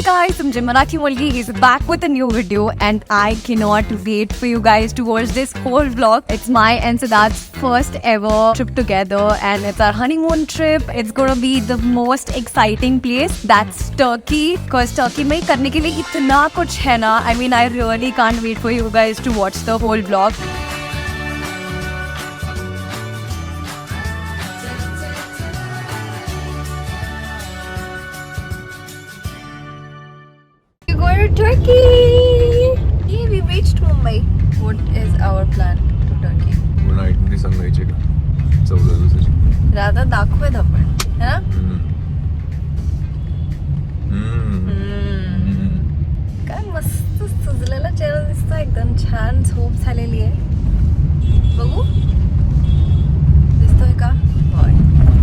guys, I'm Marathi Mulgi. He's back with a new video and I cannot wait for you guys to watch this whole vlog. It's my and Siddharth's first ever trip together and it's our honeymoon trip. It's gonna be the most exciting place. That's Turkey. Because Turkey में करने के लिए इतना कुछ है ना. I mean, I really can't wait for you guys to watch the whole vlog. Turkey! Hey, we reached Mumbai. What is our plan to Turkey? Night सांगायचे का 14 दिवसाची राधा दाखवत आपण है ना काय मस्त सुजलेला चेहरा दिसतो एकदम छान झोप झालेली आहे बघू दिसतोय का होय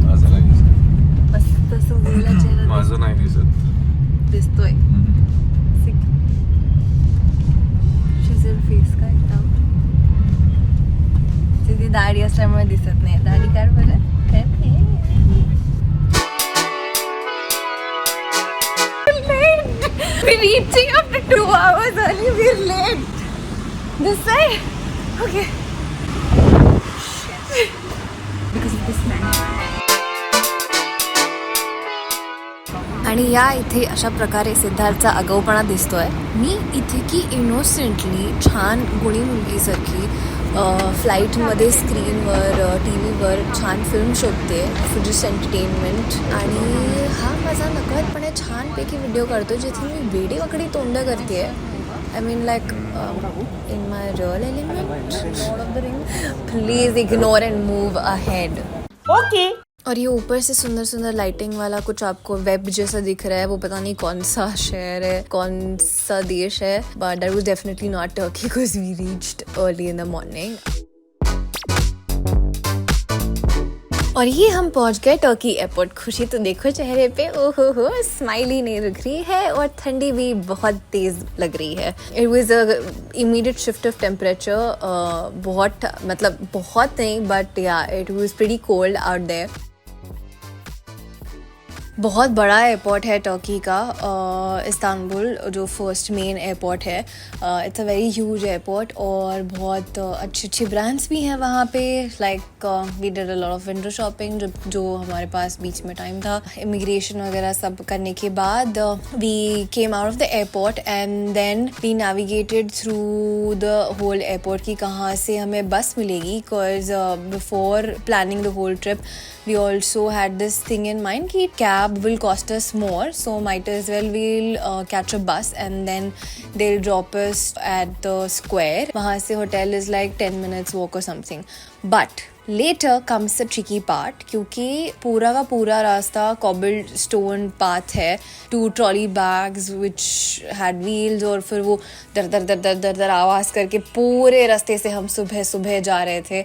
माझं नाही दिसत मस्त सुजलेला चेहरा माझं नाही दिसत दिसतोय फेस का एकदम तिथे दाढी असल्यामुळे दिसत नाही दाढी काढ बरं We're reaching after 2 hours early. We're late. This side? Okay. Shit. Because of this man. आणि या इथे अशा प्रकारे सिद्धार्थचा आगाऊपणा दिसतोय मी इथे की इनोसेंटली छान गुणी मुलगीसारखी फ्लाईटमध्ये स्क्रीनवर टी व्हीवर छान फिल्म शोधते फॉर जस्ट एंटरटेनमेंट आणि हा माझा नकळतपणे छानपैकी व्हिडिओ काढतो जिथे मी वेडेवाकडी तोंड करते I mean like in my real element Lord of the ring please ignore and move ahead okay और ये ऊपर से सुंदर सुंदर लाइटिंग वाला कुछ आपको वेब जैसा दिख रहा है वो पता नहीं कौन सा शहर है कौन सा देश है but that was definitely not Turkey because we reached early in the morning और ये हम पहुंच गए टर्की एयरपोर्ट खुशी तो देखो चेहरे पे ओहो हो स्माइल ही नहीं रुक रही है और ठंडी भी बहुत तेज लग रही है it was a immediate shift of temperature बहुत मतलब बहुत नहीं but yeah it was pretty cold out there बहुत बड़ा एयरपोर्ट है टर्की का इस्तांबुल जो फर्स्ट मेन एयरपोर्ट है it's a very huge airport और बहुत अच्छी अच्छी ब्रांड्स भी हैं वहाँ पे like we did a lot of window shopping जो हमारे पास बीच में टाइम था इमिग्रेशन वगैरह सब करने के बाद we came out of the airport and then we navigated through the whole airport की कहाँ से हमें बस मिलेगी because before planning the whole trip we also had this thing in mind कि cab will cost us more so might as well we'll catch a bus and then they'll drop us at the square वहाँ से hotel is like 10 minutes walk or something but later comes the tricky part क्योंकि पूरा का पूरा रास्ता cobbled stone path है 2 trolley bags which had wheels और फिर वो दर दर दर दर दर दर आवाज़ करके पूरे रास्ते से हम सुबह सुबह जा रहे थे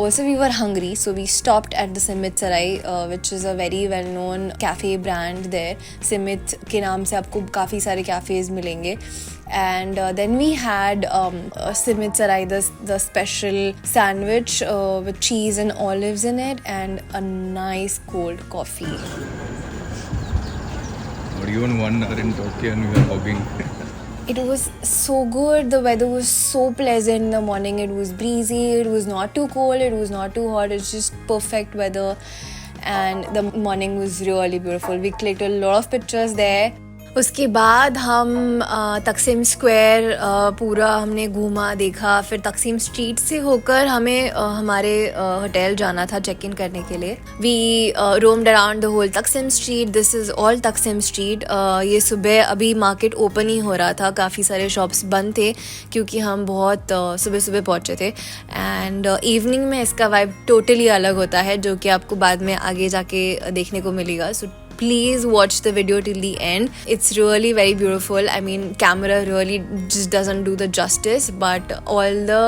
Also, we were hungry, so we stopped at the Simit Sarai, which is a very well-known cafe brand there. Simit के नाम से आपको काफ़ी सारे cafes मिलेंगे. And then we had Simit Sarai, the special sandwich with cheese and olives in it, and a nice cold coffee. Or even 1 hour in Turkey and we were hogging. It was so good. The weather was so pleasant in the morning. It was breezy. It was not too cold. It was not too hot. It's just perfect weather. And the morning was really beautiful. We clicked a lot of pictures there. उसके बाद हम तकसीम square पूरा हमने घूमा देखा फिर तकसीम स्ट्रीट से होकर हमें हमारे होटल जाना था चेक इन करने के लिए we roamed around the whole Taksim street this is all Taksim street ये सुबह अभी मार्केट ओपन ही हो रहा था काफ़ी सारे शॉप्स बंद थे क्योंकि हम बहुत सुबह सुबह पहुँचे थे एंड इवनिंग में इसका वाइब टोटली अलग होता है जो कि आपको बाद में आगे जाके देखने को मिलेगा सो please watch the video till the end. It's really very beautiful. I mean, camera really just doesn't do the justice, but all the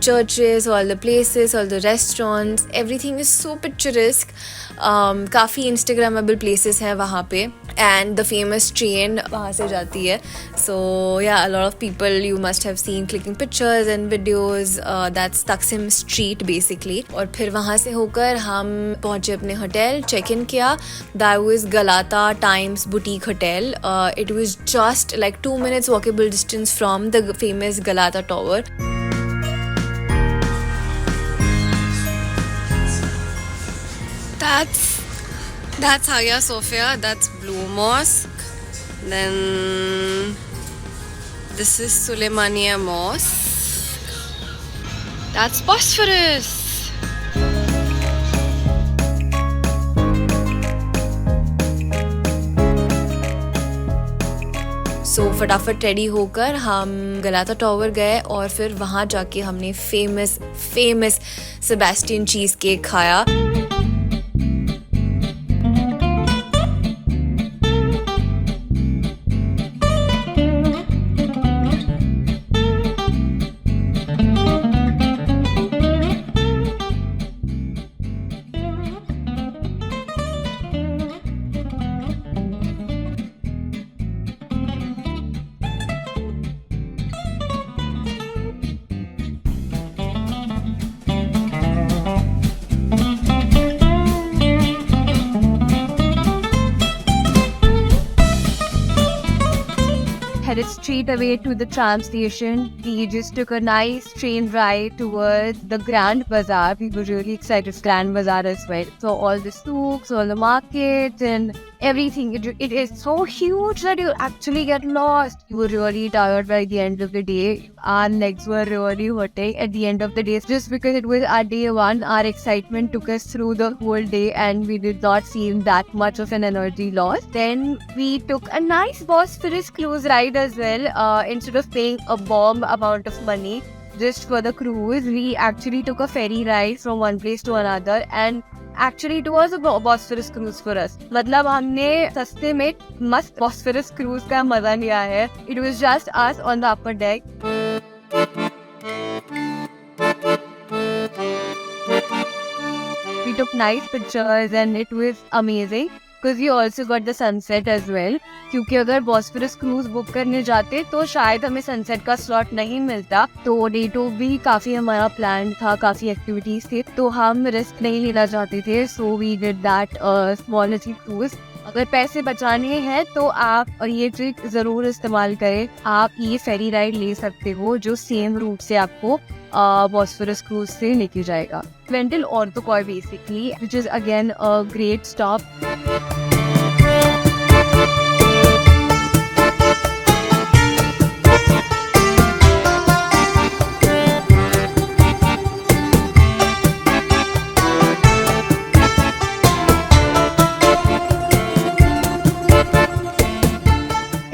churches, all the places, all the restaurants, everything is so picturesque. काफ़ी Instagrammable places हैं वहाँ पे, and the famous train वहाँ से जाती है. So yeah, a lot of people you must have seen clicking pictures and videos. That's Taksim Street basically. और फिर वहाँ से होकर हम पहुँचे अपने होटल, चेक इन किया. That was Galata Times Boutique Hotel. It was just like 2 minutes walkable distance from the famous Galata Tower. That's Hagia Sophia. That's Blue Mosque. Then this is Suleymaniye Mosque. That's Bosphorus. सो फटाफट ready होकर हम गलाता tower गए और फिर वहाँ जाके हमने famous Sebastian cheese cake खाया. Headed straight away to the tram station. We just took a nice train ride towards the Grand Bazaar. We were really excited for Grand Bazaar as well. So all the souks, all the markets and everything. It is so huge that you actually get lost. You were really tired by the end of the day. Our legs were really hurting at the end of the day. Just because it was our day one, our excitement took us through the whole day and we did not feel that much of an energy loss. Then we took a nice Bosphorus cruise ride as well. Instead of paying a bomb amount of money just for the cruise, we actually took a ferry ride from one place to another, and actually it was a Bosphorus cruise for us. मतलब हमने सस्ते में मस्त Bosphorus cruise का मजा लिया है. It was just us on the upper deck. We took nice pictures and it was amazing. Because we also got the sunset as well. क्योंकि अगर बॉस्फोरस क्रूज बुक करने जाते तो शायद हमें सनसेट का स्लॉट नहीं मिलता. तो डे 2 भी काफ़ी हमारा प्लान था, काफ़ी एक्टिविटीज़ थी, तो हम रिस्क नहीं लेना चाहते थे. So we did that small cruise. अगर पैसे बचाने हैं तो आप ये ट्रिक ज़रूर इस्तेमाल करें. आप ये फेरी राइड ले सकते हो जो सेम रूट से आपको बॉस्फोरस क्रूज से लेके जाएगा. वेंटल और तो कोई basically, which is again a great stop.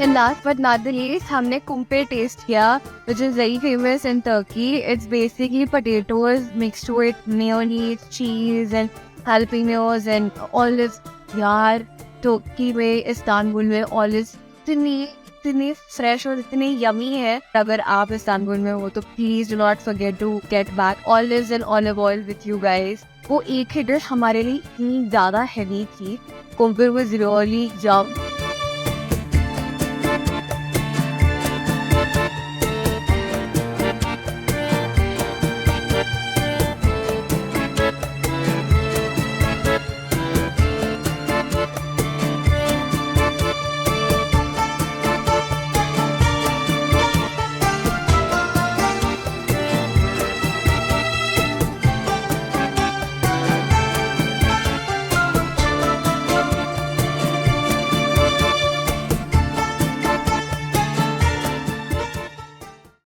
And last but not the least, हमने कुम्पे टेस्ट किया, which is very famous in Turkey. It's basically potatoes mixed with mayonnaise, cheese and jalapenos and olives. यार तुर्की में, Istanbul में olives इतनी fresh और इतनी yummy है. अगर आप इस्तांबुल में हो तो please do not forget to get back olives and olive oil with you guys. वो एक ही डिश हमारे लिए इतनी ज़्यादा हैवी थी. कुम्पे वाज रियली यम.